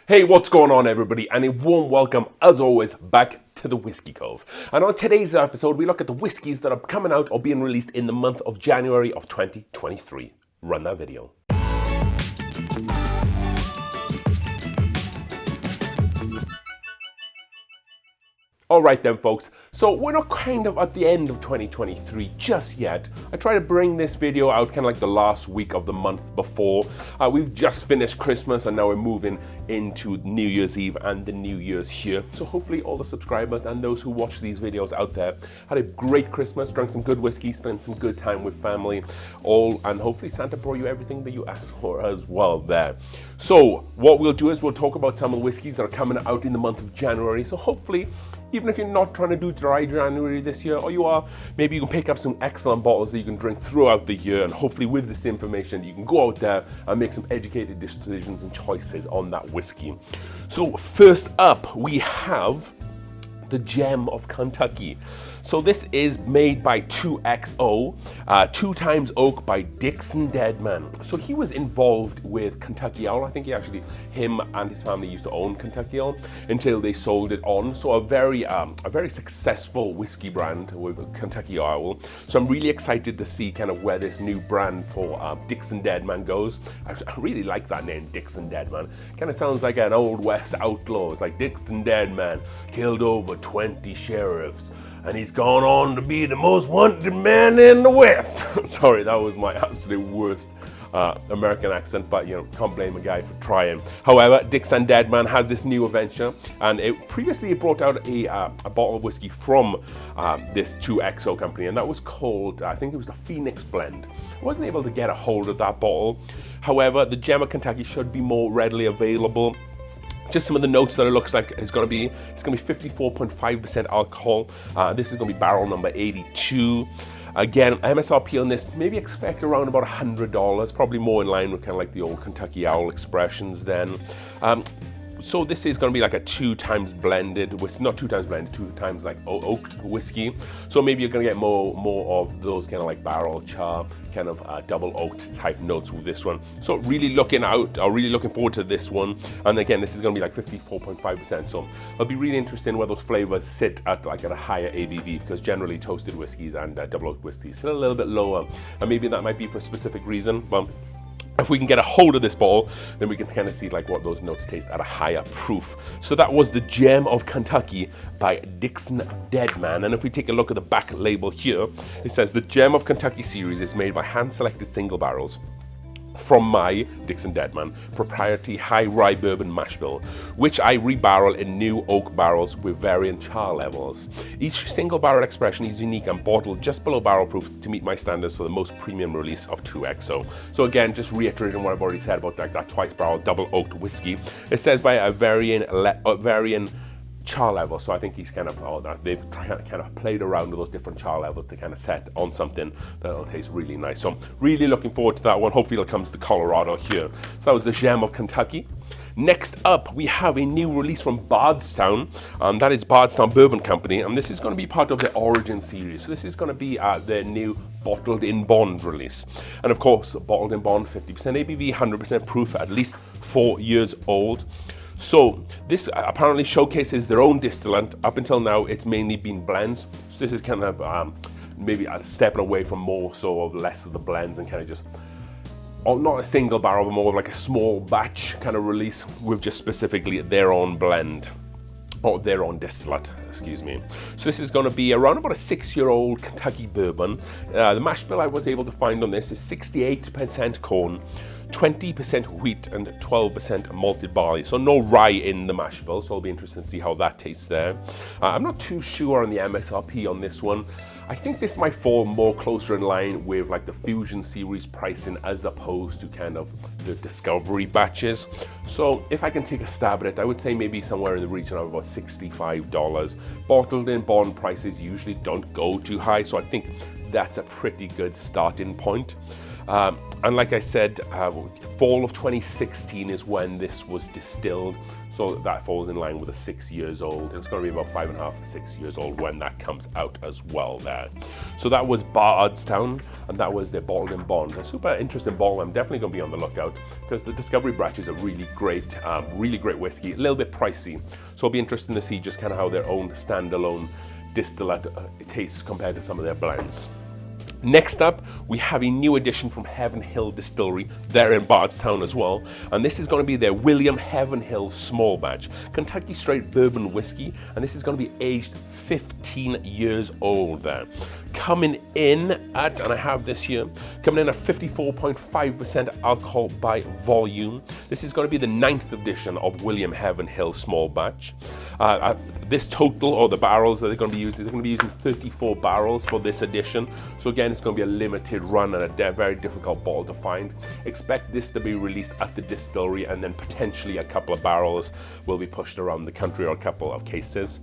Hey, what's going on, everybody? And a warm welcome, as always, back to the Whiskey Cove. And on today's episode, we look at the whiskies that are coming out or being released in the month of January of 2023. Run that video. All right then, folks, so we're not kind of at the end of 2023 just yet. I try to bring this video out kind of like the last week of the month before. We've just finished Christmas and now we're moving into New Year's Eve and the New Year's here. So hopefully all the subscribers and those who watch these videos out there had a great Christmas, drank some good whiskey, spent some good time with family, and hopefully Santa brought you everything that you asked for as well there. So what we'll do is we'll talk about some of the whiskies that are coming out in the month of January. So hopefully, even if you're not trying to do dry January this year, or you are, maybe you can pick up some excellent bottles that you can drink throughout the year, and hopefully with this information, you can go out there and make some educated decisions and choices on that whiskey. So first up, we have the Gem of Kentucky. So this is made by 2XO, 2 times oak by Dixon Deadman. So he was involved with Kentucky Owl. I think him and his family used to own Kentucky Owl until they sold it on. So a very successful whiskey brand with Kentucky Owl. So I'm really excited to see kind of where this new brand for Dixon Deadman goes. I really like that name, Dixon Deadman. Kind of sounds like an old West outlaw. It's like Dixon Deadman killed over 20 sheriffs, and he's gone on to be the most wanted man in the West. Sorry, that was my absolute worst American accent, but you know, can't blame a guy for trying. However, Dixon Deadman has this new adventure, and previously it brought out a bottle of whiskey from this 2XO company, and that was called, I think it was the Phoenix Blend. I wasn't able to get a hold of that bottle. However, the Gem of Kentucky should be more readily available. Just some of the notes that it looks like it's going to be 54.5% alcohol. This is going to be barrel number 82. Again, MSRP on this, maybe expect around about $100, probably more in line with kind of like the old Kentucky Owl expressions then. So this is going to be like a 2 times blended, not 2 times blended, 2 times like oaked whiskey. So maybe you're going to get more of those kind of like barrel char, kind of double oaked type notes with this one. So really looking forward to this one. And again, this is going to be like 54.5%. So it'll be really interesting where those flavors sit at a higher ABV, because generally toasted whiskeys and double oaked whiskeys sit a little bit lower. And maybe that might be for a specific reason, but if we can get a hold of this bottle, then we can kind of see like what those notes taste at a higher proof. So that was the Gem of Kentucky by Dixon Deadman. And if we take a look at the back label here, it says the Gem of Kentucky series is made by hand-selected single barrels from my Dixon Deadman proprietary high rye bourbon mash bill, which I rebarrel in new oak barrels with varying char levels. Each single barrel expression is unique and bottled just below barrel proof to meet my standards for the most premium release of 2XO. So again, just reiterating what I've already said about that twice barrel double oaked whiskey. It says by a varying char level, so I think he's they've kind of played around with those different char levels to kind of set on something that'll taste really nice. So I'm really looking forward to that one. Hopefully it comes to Colorado here. So that was the Gem of Kentucky. Next up, we have a new release from Bardstown, and that is Bardstown Bourbon Company, and this is going to be part of the Origin series. So this is going to be their new bottled in bond release, and of course, bottled in bond, 50% ABV, 100% proof, at least 4 years old. So this apparently showcases their own distillant. Up until now, it's mainly been blends. So this is kind of maybe stepping away from less of the blends and kind of just, not a single barrel, but more of like a small batch kind of release with just specifically their own blend. Or their own distillate, excuse me. So this is going to be around about a 6-year-old Kentucky bourbon. The mash bill I was able to find on this is 68% corn, 20% wheat, and 12% malted barley. So no rye in the mash bill, so it'll be interesting to see how that tastes there. I'm not too sure on the MSRP on this one. I think this might fall more closer in line with like the Fusion series pricing as opposed to kind of the Discovery batches. So if I can take a stab at it, I would say maybe somewhere in the region of about $65. Bottled in bond prices usually don't go too high, so I think that's a pretty good starting point. And like I said, fall of 2016 is when this was distilled. So that falls in line with the 6 years old. It's going to be about 5.5 to 6 years old when that comes out as well there. So that was Bardstown, and that was their bottled in bond. A super interesting bottle. I'm definitely going to be on the lookout because the Discovery batch is a really great whiskey, a little bit pricey. So it'll be interesting to see just kind of how their own standalone distillate tastes compared to some of their blends. Next up, we have a new addition from Heaven Hill Distillery. They're in Bardstown as well. And this is going to be their William Heaven Hill Small Batch, Kentucky Straight Bourbon Whiskey. And this is going to be aged 15 years old there. Coming in at, and I have this here, coming in at 54.5% alcohol by volume. This is going to be the 9th edition of William Heaven Hill Small Batch. This total, or the barrels that they're going to be using, they're going to be using 34 barrels for this edition. So again, it's going to be a limited run and a very difficult bottle to find. Expect this to be released at the distillery, and then potentially a couple of barrels will be pushed around the country, or a couple of cases.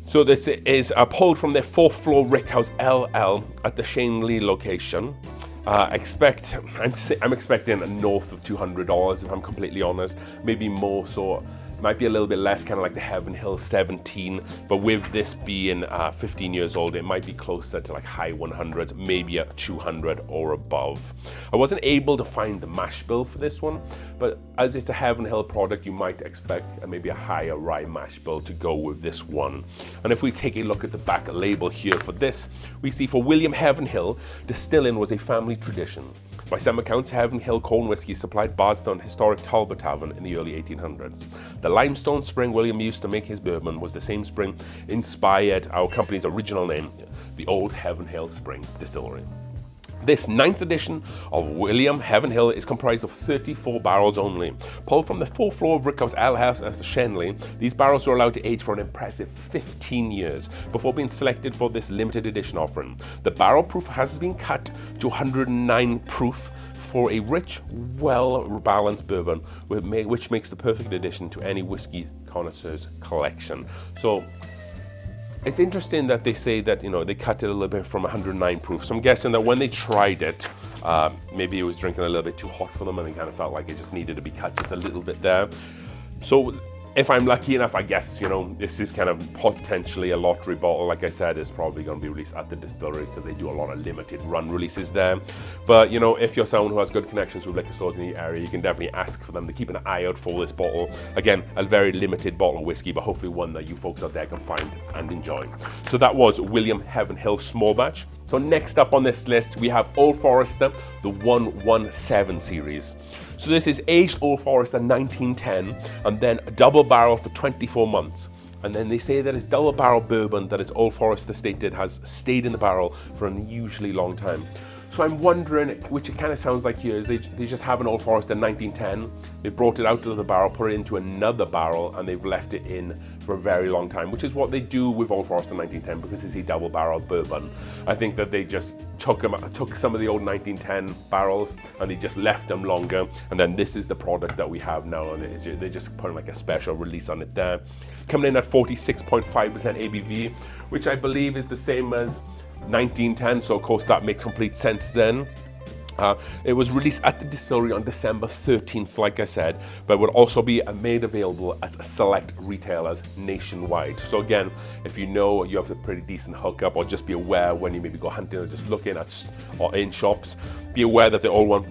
So this is pulled from their 4th floor Rickhouse LL at the Shanley location. I'm expecting north of $200 if I'm completely honest, maybe more, so might be a little bit less, kind of like the Heaven Hill 17, but with this being 15 years old, it might be closer to like high 100s, maybe a 200 or above. I wasn't able to find the mash bill for this one, but as it's a Heaven Hill product, you might expect maybe a higher rye mash bill to go with this one. And if we take a look at the back label here for this, we see for William Heaven Hill, distilling was a family tradition. By some accounts, Heaven Hill corn whiskey supplied Bardstown historic Talbot Tavern in the early 1800s. The limestone spring William used to make his bourbon was the same spring inspired our company's original name, the Old Heaven Hill Springs Distillery. This 9th edition of William Heaven Hill is comprised of 34 barrels only. Pulled from the 4th floor of Rickhouse Ale House at Shenley, these barrels were allowed to age for an impressive 15 years before being selected for this limited edition offering. The barrel proof has been cut to 109 proof for a rich, well-balanced bourbon, which makes the perfect addition to any whiskey connoisseur's collection. So it's interesting that they say that, you know, they cut it a little bit from 109 proof. So I'm guessing that when they tried it, maybe it was drinking a little bit too hot for them and they kind of felt like it just needed to be cut just a little bit there. So if I'm lucky enough, I guess, you know, this is kind of potentially a lottery bottle. Like I said, it's probably going to be released at the distillery because they do a lot of limited run releases there. But, you know, if you're someone who has good connections with liquor stores in the area, you can definitely ask for them to keep an eye out for this bottle. Again, a very limited bottle of whiskey, but hopefully one that you folks out there can find and enjoy. So that was William Heaven Hill Small Batch. So next up on this list, we have Old Forester, the 117 series. So this is aged Old Forester 1910, and then a double barrel for 24 months. And then they say that it's double barrel bourbon that is Old Forester stated has stayed in the barrel for an unusually long time. So I'm wondering, which it kind of sounds like here, is they just have an Old Forester 1910, they brought it out of the barrel, put it into another barrel, and they've left it in for a very long time, which is what they do with Old Forester 1910 because it's a double barrel bourbon. I think that they just took some of the old 1910 barrels and they just left them longer, and then this is the product that we have now, and they just put like a special release on it there. Coming in at 46.5% ABV, which I believe is the same as 1910, so of course that makes complete sense then. It was released at the distillery on December 13th, like I said, but would also be made available at select retailers nationwide. So again, if you know you have a pretty decent hookup, or just be aware when you maybe go hunting or just looking at or in shops, be aware that the Old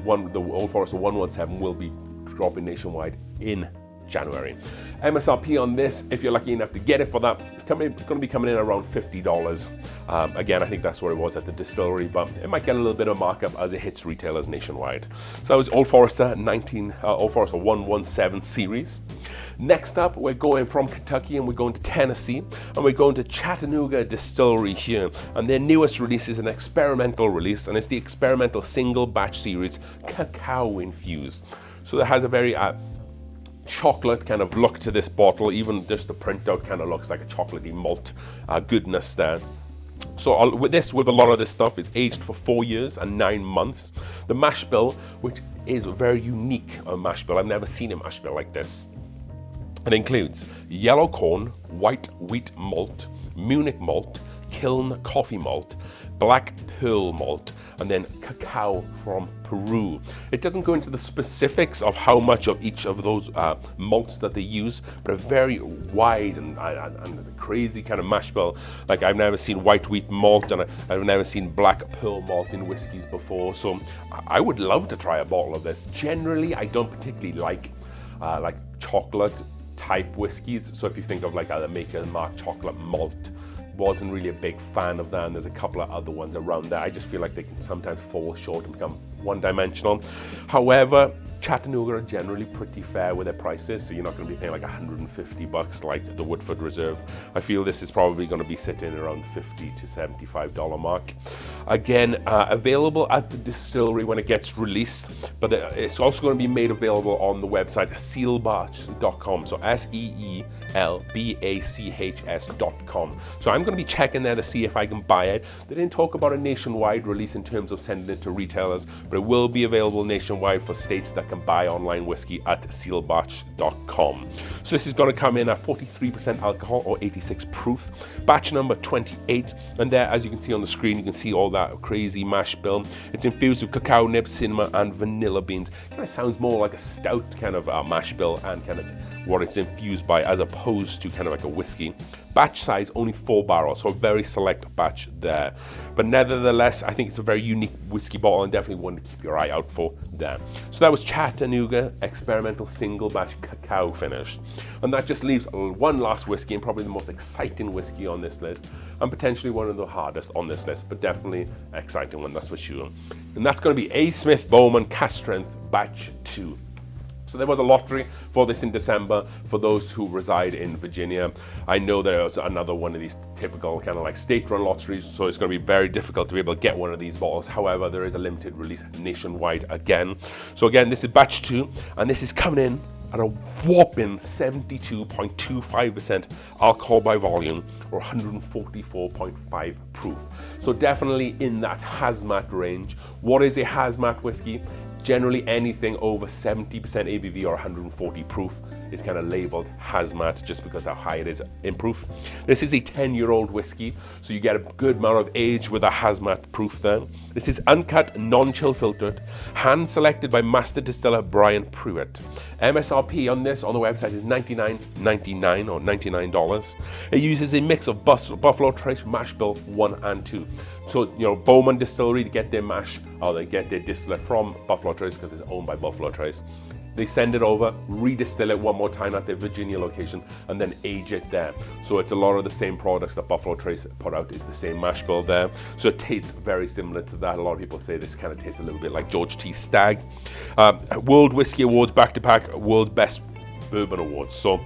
Forester 117 will be dropping nationwide in January. MSRP on this, if you're lucky enough to get it for that, it's going to be coming in around $50. Again, I think that's what it was at the distillery, but it might get a little bit of markup as it hits retailers nationwide. So that was Old Forester 117 series. Next up, we're going from Kentucky and we're going to Tennessee, and we're going to Chattanooga Distillery here. And their newest release is an experimental release, and it's the experimental single batch series, cacao infused. So it has a very chocolate kind of look to this bottle. Even just the printout kind of looks like a chocolatey malt goodness there. So with a lot of this stuff is aged for 4 years and 9 months. The mash bill, which is a very unique mash bill, I've never seen a mash bill like this. It includes yellow corn, white wheat malt, Munich malt, kiln coffee malt, black pearl malt, and then cacao from Peru. It doesn't go into the specifics of how much of each of those malts that they use, but a very wide and crazy kind of mash bill. Like, I've never seen white wheat malt, and I've never seen black pearl malt in whiskeys before, so I would love to try a bottle of this. Generally, I don't particularly like chocolate type whiskeys, so if you think of like the Maker's Mark chocolate malt, wasn't really a big fan of that, and there's a couple of other ones around there. I just feel like they can sometimes fall short and become one-dimensional. However, Chattanooga are generally pretty fair with their prices, so you're not going to be paying like $150 like the Woodford Reserve. I feel this is probably going to be sitting around the $50 to $75 mark. Again, available at the distillery when it gets released, but it's also going to be made available on the website sealbachs.com, so SEELBACHS.com. So I'm going to be checking there to see if I can buy it. They didn't talk about a nationwide release in terms of sending it to retailers, but it will be available nationwide for states that can buy online whiskey at sealbach.com. So this is going to come in at 43% alcohol or 86 proof, batch number 28, and there, as you can see on the screen, you can see all that crazy mash bill. It's infused with cacao nibs, cinnamon, and vanilla beans. Kind of sounds more like a stout kind of mash bill and kind of what it's infused by, as opposed to kind of like a whiskey. Batch size only 4 barrels, so a very select batch there. But nevertheless, I think it's a very unique whiskey bottle and definitely one to keep your eye out for there. So that was Chattanooga Experimental Single Batch Cacao Finish. And that just leaves one last whiskey, and probably the most exciting whiskey on this list, and potentially one of the hardest on this list, but definitely an exciting one, that's for sure. And that's going to be A. Smith Bowman Cask Strength Batch 2. So there was a lottery for this in December for those who reside in Virginia. I know there was another one of these typical kind of like state-run lotteries, so it's going to be very difficult to be able to get one of these bottles. However, there is a limited release nationwide again. So again, this is batch 2, and this is coming in at a whopping 72.25% alcohol by volume, or 144.5 proof. So definitely in that hazmat range. What is a hazmat whiskey? Generally anything over 70% ABV or 140 proof is kind of labeled hazmat, just because how high it is in proof. This is a 10-year-old whiskey, so you get a good amount of age with a hazmat proof there. This is uncut, non-chill filtered, hand selected by master distiller Brian Pruitt. MSRP on this on the website is $99.99 or $99. It uses a mix of Buffalo Trace mash bill 1 and 2. So, you know, Bowman Distillery, to get their mash, or they get their distillate from Buffalo Trace because it's owned by Buffalo Trace. They send it over, redistill it one more time at their Virginia location, and then age it there. So it's a lot of the same products that Buffalo Trace put out, is the same mash bill there. So it tastes very similar to that. A lot of people say this kind of tastes a little bit like George T. Stagg. World Whiskey Awards, back-to-back World Best Bourbon Awards. So,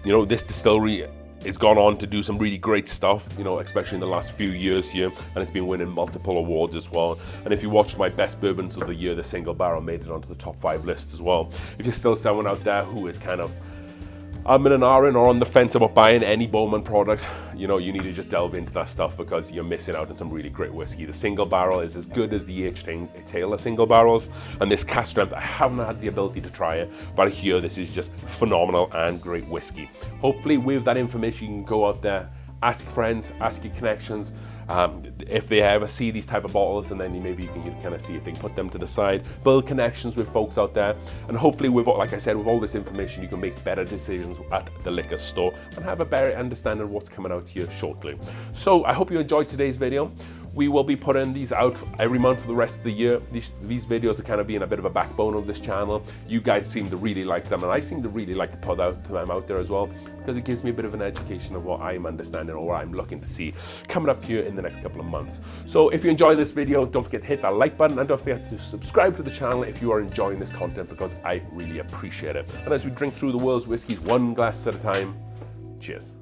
you know, this distillery it's gone on to do some really great stuff, you know, especially in the last few years here, and it's been winning multiple awards as well. And if you watched my best bourbons of the year, the single barrel made it onto the top 5 list as well. If you're still someone out there who is kind of in an R-in or on the fence about buying any Bowman products, you know, you need to just delve into that stuff, because you're missing out on some really great whiskey. The single barrel is as good as the H. Taylor single barrels, and this cask strength, I haven't had the ability to try it, but I hear this is just phenomenal and great whiskey. Hopefully with that information, you can go out there, ask friends, ask your connections, if they ever see these type of bottles, and then maybe you can kind of see if they can put them to the side, build connections with folks out there, and hopefully with, like I said, with all this information, you can make better decisions at the liquor store and have a better understanding of what's coming out here shortly. So I hope you enjoyed today's video. We will be putting these out every month for the rest of the year. These videos are kind of being a bit of a backbone of this channel. You guys seem to really like them, and I seem to really like to put them out there as well, because it gives me a bit of an education of what I'm understanding or what I'm looking to see coming up here in the next couple of months. So if you enjoyed this video, don't forget to hit that like button, and don't forget to subscribe to the channel if you are enjoying this content, because I really appreciate it. And as we drink through the world's whiskies one glass at a time, cheers.